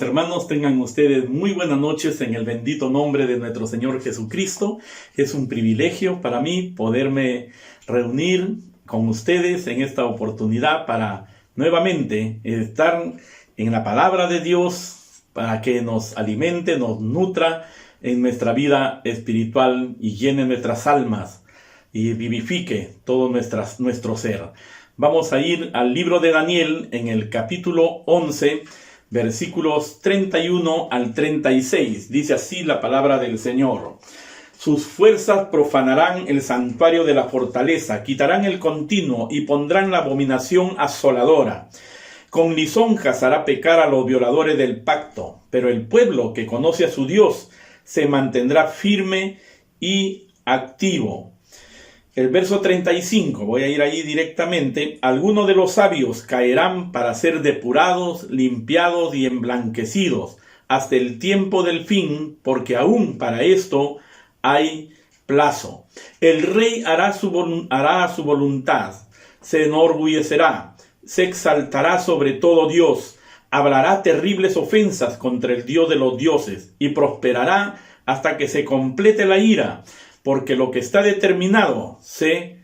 Amados hermanos, tengan ustedes muy buenas noches en el bendito nombre de nuestro Señor Jesucristo. Es un privilegio para mí poderme reunir con ustedes en esta oportunidad para nuevamente estar en la palabra de Dios, para que nos alimente, nos nutra en nuestra vida espiritual y llene nuestras almas y vivifique todo nuestro ser. Vamos a ir al libro de Daniel en el capítulo 11, versículos 31 al 36. Dice así la palabra del Señor. Sus fuerzas profanarán el santuario de la fortaleza, quitarán el continuo y pondrán la abominación asoladora. Con lisonjas hará pecar a los violadores del pacto, pero el pueblo que conoce a su Dios se mantendrá firme y activo. El verso 35, voy a ir ahí directamente. Algunos de los sabios caerán para ser depurados, limpiados y emblanquecidos hasta el tiempo del fin, porque aún para esto hay plazo. El rey hará su voluntad, se enorgullecerá, se exaltará sobre todo Dios, hablará terribles ofensas contra el Dios de los dioses y prosperará hasta que se complete la ira, porque lo que está determinado se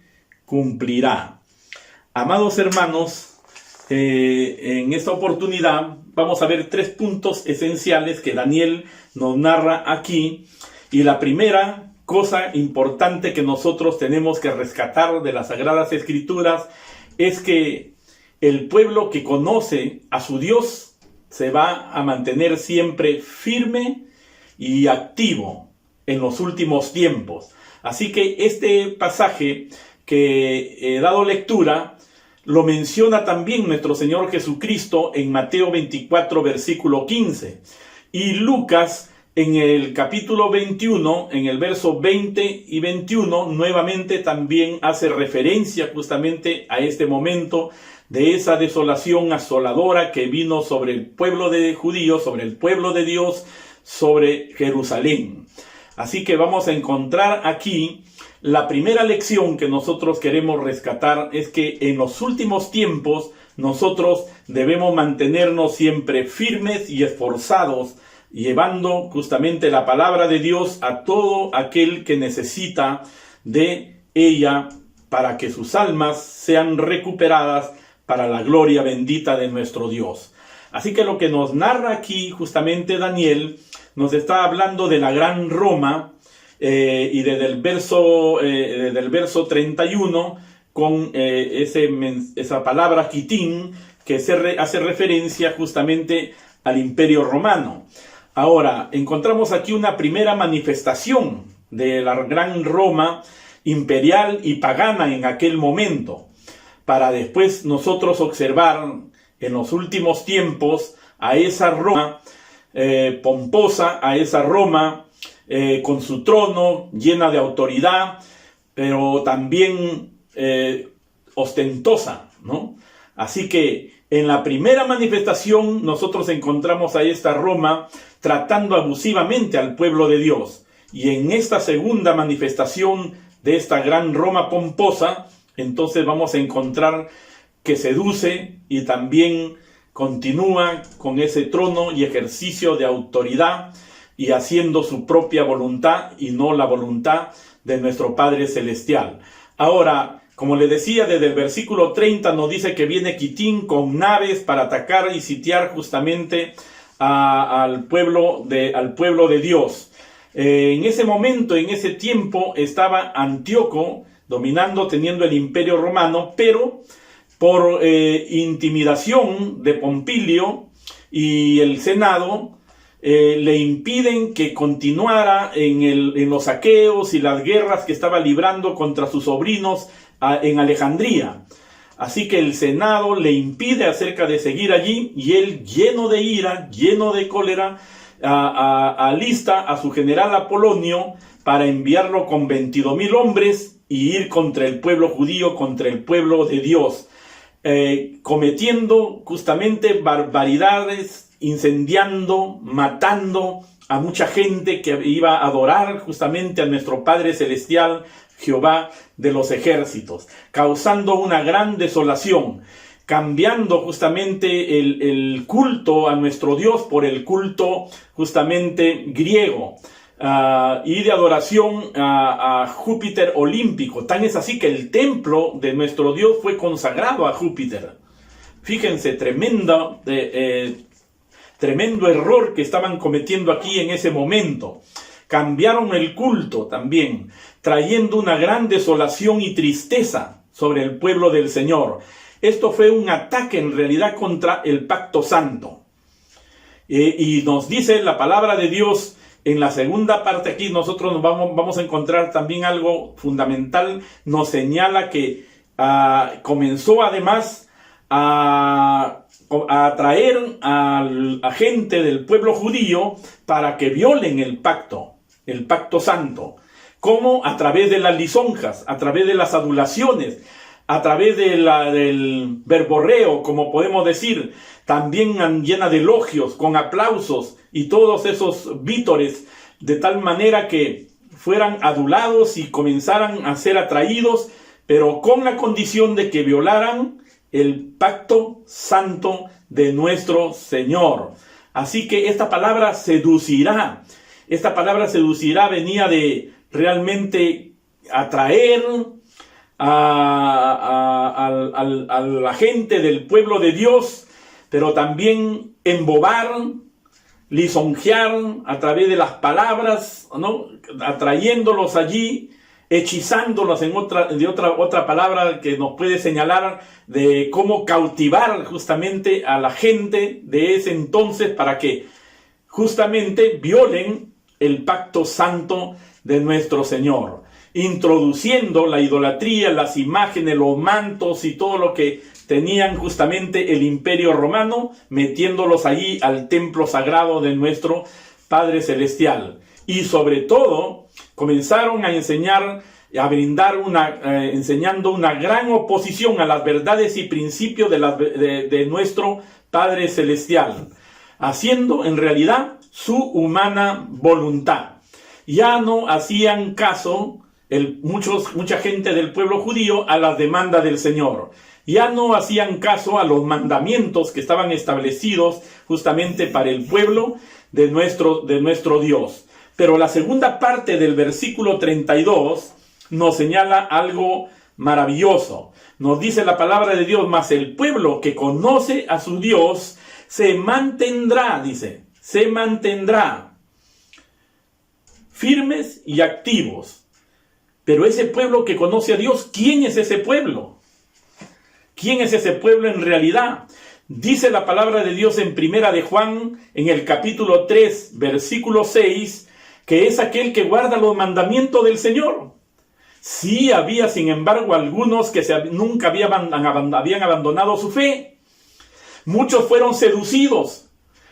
cumplirá. Amados hermanos, en esta oportunidad vamos a ver 3 puntos esenciales que Daniel nos narra aquí. Y la primera cosa importante que nosotros tenemos que rescatar de las Sagradas Escrituras es que el pueblo que conoce a su Dios se va a mantener siempre firme y activo en los últimos tiempos. Así que este pasaje que he dado lectura lo menciona también nuestro Señor Jesucristo en Mateo 24, versículo 15. Y Lucas en el capítulo 21, en el verso 20 y 21, nuevamente también hace referencia justamente a este momento de esa desolación asoladora que vino sobre el pueblo de judíos, sobre el pueblo de Dios, sobre Jerusalén. Así que vamos a encontrar aquí la primera lección que nosotros queremos rescatar, es que en los últimos tiempos nosotros debemos mantenernos siempre firmes y esforzados, llevando justamente la palabra de Dios a todo aquel que necesita de ella para que sus almas sean recuperadas para la gloria bendita de nuestro Dios. Así que lo que nos narra aquí justamente Daniel nos está hablando de la gran Roma y desde el verso 31 con esa palabra quitín que hace referencia justamente al Imperio Romano. Ahora, encontramos aquí una primera manifestación de la gran Roma imperial y pagana en aquel momento, para después nosotros observar en los últimos tiempos a esa Roma pomposa, a esa Roma con su trono llena de autoridad, pero también ostentosa, ¿no? Así que en la primera manifestación nosotros encontramos a esta Roma tratando abusivamente al pueblo de Dios. Y en esta segunda manifestación de esta gran Roma pomposa, entonces vamos a encontrar que seduce y también continúa con ese trono y ejercicio de autoridad y haciendo su propia voluntad y no la voluntad de nuestro Padre Celestial. Ahora, como le decía, desde el versículo 30 nos dice que viene Quitín con naves para atacar y sitiar justamente al pueblo de Dios. En ese momento, en ese tiempo, estaba Antíoco dominando, teniendo el Imperio Romano, pero por intimidación de Pompilio y el Senado, le impiden que continuara en los saqueos y las guerras que estaba librando contra sus sobrinos en Alejandría. Así que el Senado le impide acerca de seguir allí, y él, lleno de ira, lleno de cólera, alista a su general Apolonio para enviarlo con 22,000 hombres y ir contra el pueblo judío, contra el pueblo de Dios, cometiendo justamente barbaridades, incendiando, matando a mucha gente que iba a adorar justamente a nuestro Padre Celestial, Jehová de los ejércitos, causando una gran desolación. cambiando justamente el culto a nuestro Dios por el culto justamente griego. Y de adoración a Júpiter olímpico. Tan es así que el templo de nuestro Dios fue consagrado a Júpiter. Fíjense, tremendo error que estaban cometiendo aquí en ese momento. Cambiaron el culto también, trayendo una gran desolación y tristeza sobre el pueblo del Señor. Esto fue un ataque en realidad contra el pacto santo. Y nos dice la palabra de Dios. En la segunda parte aquí nosotros nos vamos a encontrar también algo fundamental. Nos señala que comenzó además a atraer a gente del pueblo judío para que violen el pacto santo. Como a través de las lisonjas, a través de las adulaciones, a través del verborreo, como podemos decir, también llena de elogios, con aplausos y todos esos vítores, de tal manera que fueran adulados y comenzaran a ser atraídos, pero con la condición de que violaran el pacto santo de nuestro Señor. Así que esta palabra seducirá venía de realmente atraer a la gente del pueblo de Dios, pero también embobar, lisonjear a través de las palabras, ¿no? Atrayéndolos allí, hechizándolos otra palabra que nos puede señalar de cómo cautivar justamente a la gente de ese entonces para que justamente violen el pacto santo de nuestro Señor, introduciendo la idolatría, las imágenes, los mantos y todo lo que tenían justamente el imperio romano, metiéndolos allí al templo sagrado de nuestro Padre Celestial. Y sobre todo, comenzaron a enseñar, a brindar enseñando una gran oposición a las verdades y principios de nuestro Padre Celestial, haciendo en realidad su humana voluntad. Ya no hacían caso mucha gente del pueblo judío a las demandas del Señor. Ya no hacían caso a los mandamientos que estaban establecidos justamente para el pueblo de nuestro Dios. Pero la segunda parte del versículo 32 nos señala algo maravilloso. Nos dice la palabra de Dios: mas el pueblo que conoce a su Dios se mantendrá, se mantendrá firmes y activos. Pero ese pueblo que conoce a Dios, ¿quién es ese pueblo? ¿Quién es ese pueblo en realidad? Dice la palabra de Dios en Primera de Juan, en el capítulo 3, versículo 6, que es aquel que guarda los mandamientos del Señor. Sí había, sin embargo, algunos que nunca habían abandonado su fe. Muchos fueron seducidos,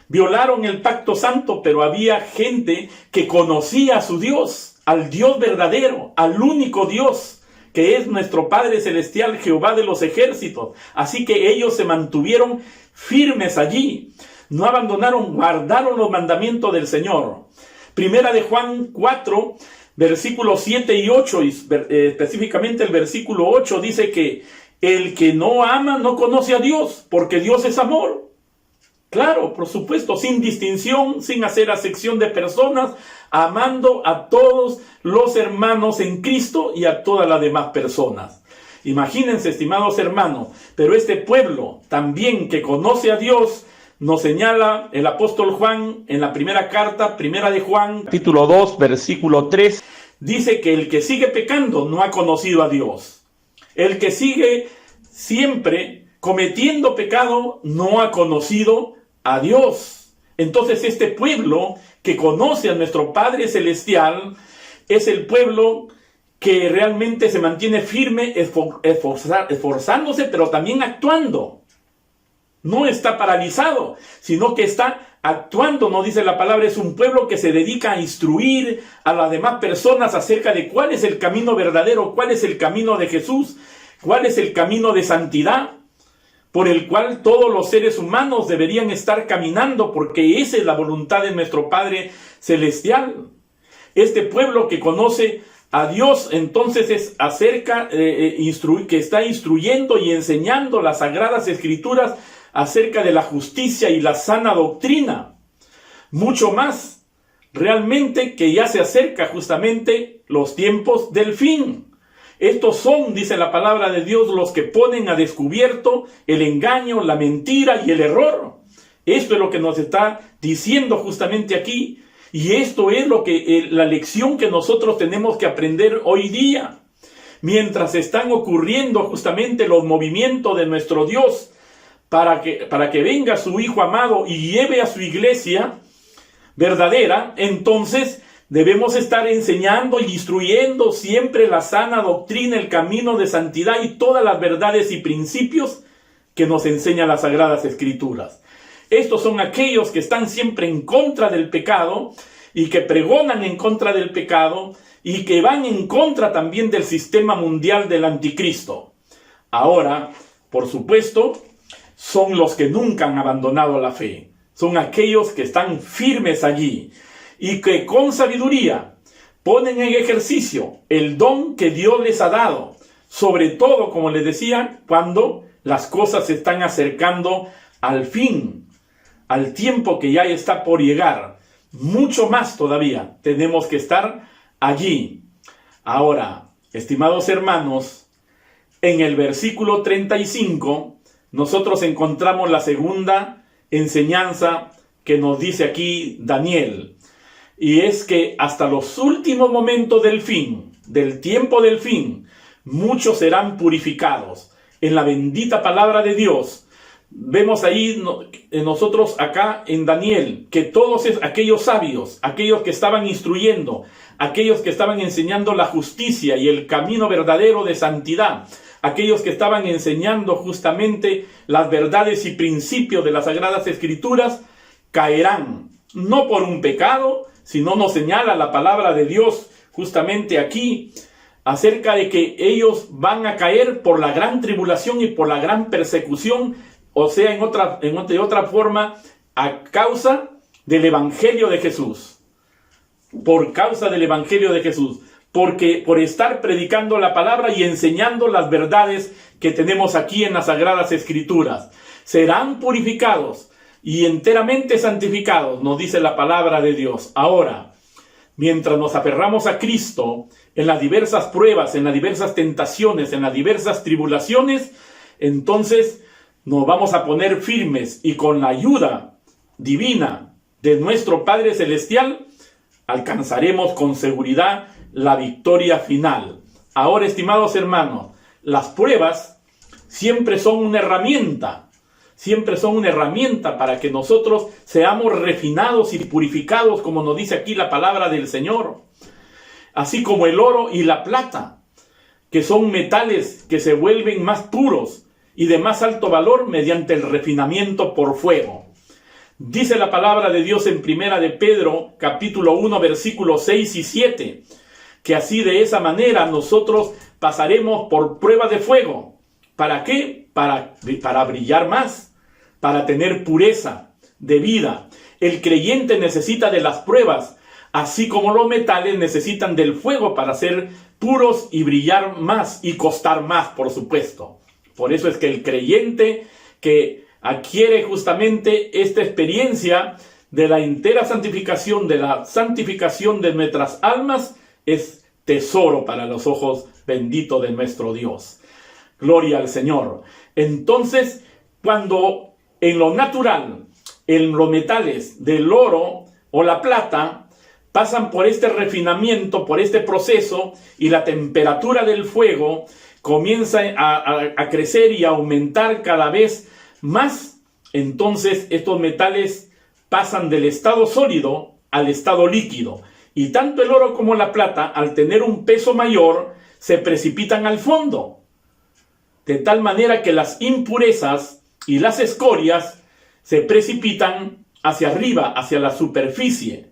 violaron el pacto santo, pero había gente que conocía a su Dios, al Dios verdadero, al único Dios, que es nuestro Padre Celestial, Jehová de los ejércitos. Así que ellos se mantuvieron firmes allí, no abandonaron, guardaron los mandamientos del Señor. Primera de Juan 4, versículos 7 y 8, y específicamente el versículo 8 dice que el que no ama no conoce a Dios, porque Dios es amor. Claro, por supuesto, sin distinción, sin hacer acepción de personas, amando a todos los hermanos en Cristo y a todas las demás personas. Imagínense, estimados hermanos, pero este pueblo también que conoce a Dios, nos señala el apóstol Juan en la primera carta, Primera de Juan, capítulo 2, versículo 3, dice que el que sigue pecando no ha conocido a Dios. El que sigue siempre cometiendo pecado no ha conocido a Dios. Entonces este pueblo que conoce a nuestro Padre Celestial es el pueblo que realmente se mantiene firme, esforzándose, pero también actuando. No está paralizado, sino que está actuando. Nos dice la palabra, es un pueblo que se dedica a instruir a las demás personas acerca de cuál es el camino verdadero, cuál es el camino de Jesús, cuál es el camino de santidad, por el cual todos los seres humanos deberían estar caminando, porque esa es la voluntad de nuestro Padre Celestial. Este pueblo que conoce a Dios entonces es acerca, que está instruyendo y enseñando las Sagradas Escrituras acerca de la justicia y la sana doctrina. Mucho más, realmente, que ya se acerca justamente los tiempos del fin. Estos son, dice la palabra de Dios, los que ponen a descubierto el engaño, la mentira y el error. Esto es lo que nos está diciendo justamente aquí. Y esto es la lección que nosotros tenemos que aprender hoy día. Mientras están ocurriendo justamente los movimientos de nuestro Dios para que venga su Hijo amado y lleve a su iglesia verdadera, entonces debemos estar enseñando y instruyendo siempre la sana doctrina, el camino de santidad y todas las verdades y principios que nos enseñan las Sagradas Escrituras. Estos son aquellos que están siempre en contra del pecado y que pregonan en contra del pecado y que van en contra también del sistema mundial del anticristo. Ahora, por supuesto, son los que nunca han abandonado la fe. Son aquellos que están firmes allí y que con sabiduría ponen en ejercicio el don que Dios les ha dado. Sobre todo, como les decía, cuando las cosas se están acercando al fin, al tiempo que ya está por llegar. Mucho más todavía tenemos que estar allí. Ahora, estimados hermanos, en el versículo 35, nosotros encontramos la segunda enseñanza que nos dice aquí Daniel. Y es que hasta los últimos momentos del fin, del tiempo del fin, muchos serán purificados. En la bendita palabra de Dios, vemos ahí nosotros acá en Daniel, que todos aquellos sabios, aquellos que estaban instruyendo, aquellos que estaban enseñando la justicia y el camino verdadero de santidad, aquellos que estaban enseñando justamente las verdades y principios de las Sagradas Escrituras, caerán, no por un pecado, sino nos señala la palabra de Dios justamente aquí, acerca de que ellos van a caer por la gran tribulación y por la gran persecución, o sea, en otra forma, a causa del Evangelio de Jesús. Por causa del Evangelio de Jesús. Porque por estar predicando la palabra y enseñando las verdades que tenemos aquí en las Sagradas Escrituras. Serán purificados y enteramente santificados, nos dice la palabra de Dios. Ahora, mientras nos aferramos a Cristo en las diversas pruebas, en las diversas tentaciones, en las diversas tribulaciones, entonces nos vamos a poner firmes y con la ayuda divina de nuestro Padre Celestial, alcanzaremos con seguridad la victoria final. Ahora, estimados hermanos, las pruebas siempre son una herramienta para que nosotros seamos refinados y purificados, como nos dice aquí la palabra del Señor. Así como el oro y la plata, que son metales que se vuelven más puros y de más alto valor mediante el refinamiento por fuego. Dice la palabra de Dios en Primera de Pedro, capítulo 1, versículos 6 y 7, que así de esa manera nosotros pasaremos por prueba de fuego. ¿Para qué? Para brillar más, para tener pureza de vida. El creyente necesita de las pruebas, así como los metales necesitan del fuego para ser puros y brillar más y costar más, por supuesto. Por eso es que el creyente que adquiere justamente esta experiencia de la entera santificación, de la santificación de nuestras almas, es tesoro para los ojos benditos de nuestro Dios. Gloria al Señor. Entonces, cuando en lo natural, en los metales del oro o la plata, pasan por este refinamiento, por este proceso, y la temperatura del fuego comienza a crecer y a aumentar cada vez más, entonces estos metales pasan del estado sólido al estado líquido. Y tanto el oro como la plata, al tener un peso mayor, se precipitan al fondo. De tal manera que las impurezas y las escorias se precipitan hacia arriba, hacia la superficie,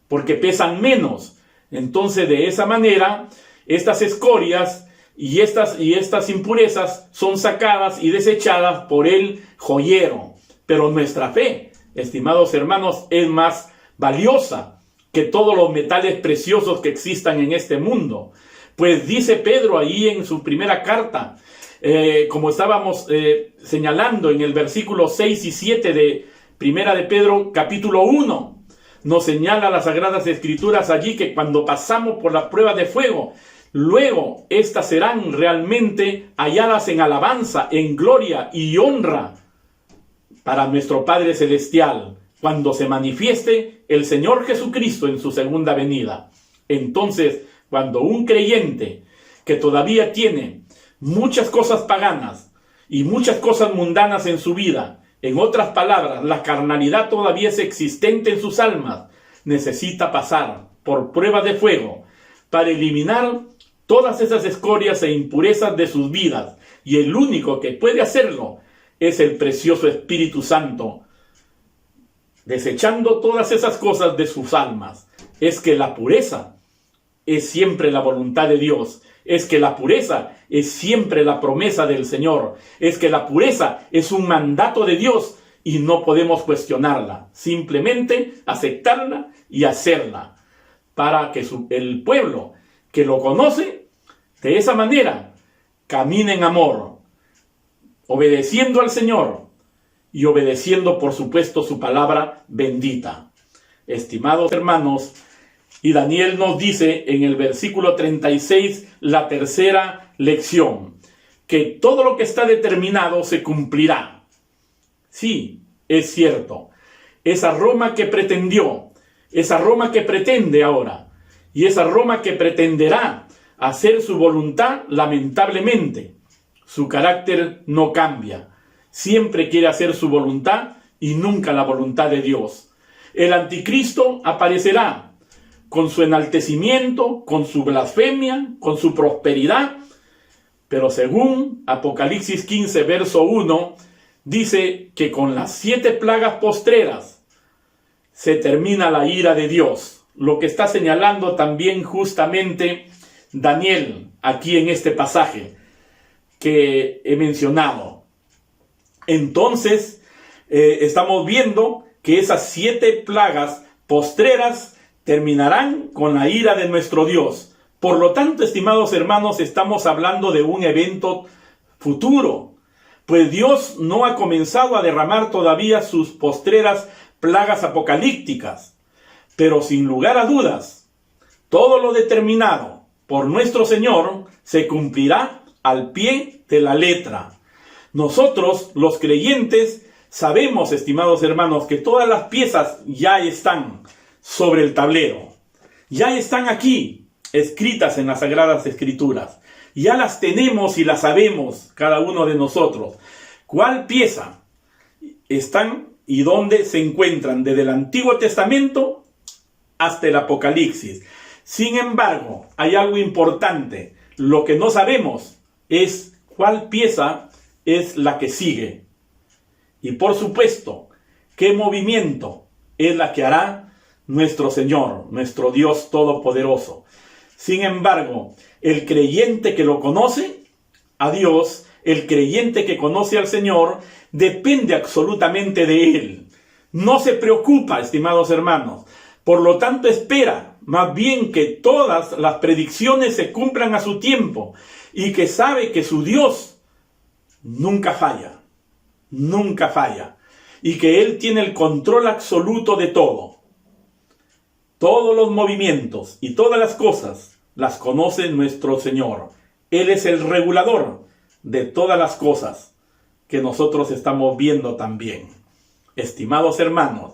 porque pesan menos. Entonces, de esa manera, estas escorias y estas impurezas son sacadas y desechadas por el joyero. Pero nuestra fe, estimados hermanos, es más valiosa, que todos los metales preciosos que existan en este mundo. Pues dice Pedro ahí en su primera carta, como estábamos señalando en el versículo 6 y 7 de Primera de Pedro, capítulo 1, nos señala las Sagradas Escrituras allí que cuando pasamos por la prueba de fuego, luego estas serán realmente halladas en alabanza, en gloria y honra para nuestro Padre Celestial, cuando se manifieste el Señor Jesucristo en su segunda venida. Entonces, cuando un creyente que todavía tiene muchas cosas paganas y muchas cosas mundanas en su vida, en otras palabras, la carnalidad todavía es existente en sus almas, necesita pasar por prueba de fuego para eliminar todas esas escorias e impurezas de sus vidas. Y el único que puede hacerlo es el precioso Espíritu Santo, desechando todas esas cosas de sus almas. Es que la pureza es siempre la voluntad de Dios. Es que la pureza es siempre la promesa del Señor. Es que la pureza es un mandato de Dios y no podemos cuestionarla. Simplemente aceptarla y hacerla para que el pueblo que lo conoce de esa manera camine en amor, obedeciendo al Señor y obedeciendo, por supuesto, su palabra bendita. Estimados hermanos, y Daniel nos dice en el versículo 36 la tercera lección, que todo lo que está determinado se cumplirá. Sí, es cierto. Esa Roma que pretendió, esa Roma que pretende ahora, y esa Roma que pretenderá hacer su voluntad, lamentablemente, su carácter no cambia. Siempre quiere hacer su voluntad y nunca la voluntad de Dios. El anticristo aparecerá con su enaltecimiento, con su blasfemia, con su prosperidad, pero según Apocalipsis 15, verso 1, dice que con las 7 plagas postreras se termina la ira de Dios, lo que está señalando también justamente Daniel aquí en este pasaje que he mencionado. Entonces, estamos viendo que esas 7 plagas postreras terminarán con la ira de nuestro Dios. Por lo tanto, estimados hermanos, estamos hablando de un evento futuro, pues Dios no ha comenzado a derramar todavía sus postreras plagas apocalípticas. Pero sin lugar a dudas, todo lo determinado por nuestro Señor se cumplirá al pie de la letra. Nosotros, los creyentes, sabemos, estimados hermanos, que todas las piezas ya están sobre el tablero. Ya están aquí, escritas en las Sagradas Escrituras. Ya las tenemos y las sabemos cada uno de nosotros. ¿Cuál pieza están y dónde se encuentran desde el Antiguo Testamento hasta el Apocalipsis? Sin embargo, hay algo importante. Lo que no sabemos es cuál pieza es la que sigue. Y por supuesto, qué movimiento es la que hará nuestro Señor, nuestro Dios Todopoderoso. Sin embargo, el creyente que lo conoce a Dios, el creyente que conoce al Señor, depende absolutamente de Él. No se preocupa, estimados hermanos. Por lo tanto, espera más bien que todas las predicciones se cumplan a su tiempo y que sabe que su Dios nunca falla, y que Él tiene el control absoluto de todo. Todos los movimientos y todas las cosas las conoce nuestro Señor. Él es el regulador de todas las cosas que nosotros estamos viendo también. Estimados hermanos,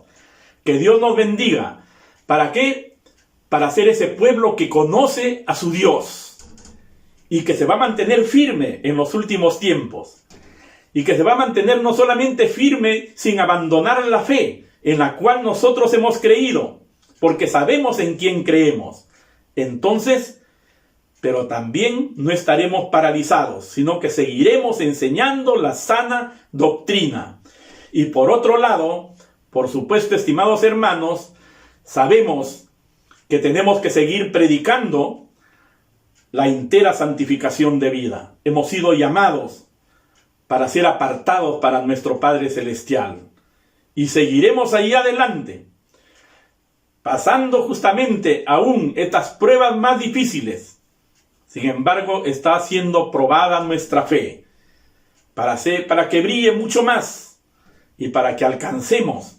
que Dios nos bendiga. ¿Para qué? Para ser ese pueblo que conoce a su Dios y que se va a mantener firme en los últimos tiempos. Y que se va a mantener no solamente firme sin abandonar la fe en la cual nosotros hemos creído, porque sabemos en quién creemos. Entonces, pero también no estaremos paralizados, sino que seguiremos enseñando la sana doctrina. Y por otro lado, por supuesto, estimados hermanos, sabemos que tenemos que seguir predicando la entera santificación de vida. Hemos sido llamados para ser apartados para nuestro Padre Celestial. Y seguiremos ahí adelante, pasando justamente aún estas pruebas más difíciles. Sin embargo, está siendo probada nuestra fe para que brille mucho más y para que alcancemos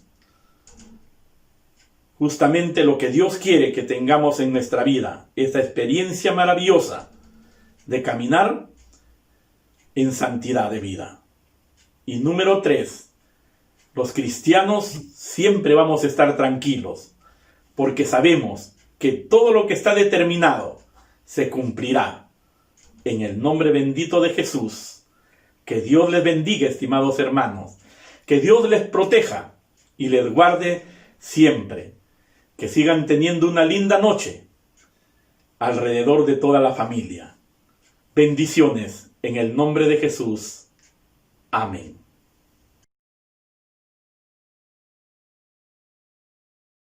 justamente lo que Dios quiere que tengamos en nuestra vida, esa experiencia maravillosa de caminar en santidad de vida. Y número 3, los cristianos siempre vamos a estar tranquilos, porque sabemos que todo lo que está determinado se cumplirá. En el nombre bendito de Jesús, que Dios les bendiga, estimados hermanos, que Dios les proteja y les guarde siempre. Que sigan teniendo una linda noche alrededor de toda la familia. Bendiciones en el nombre de Jesús. Amén.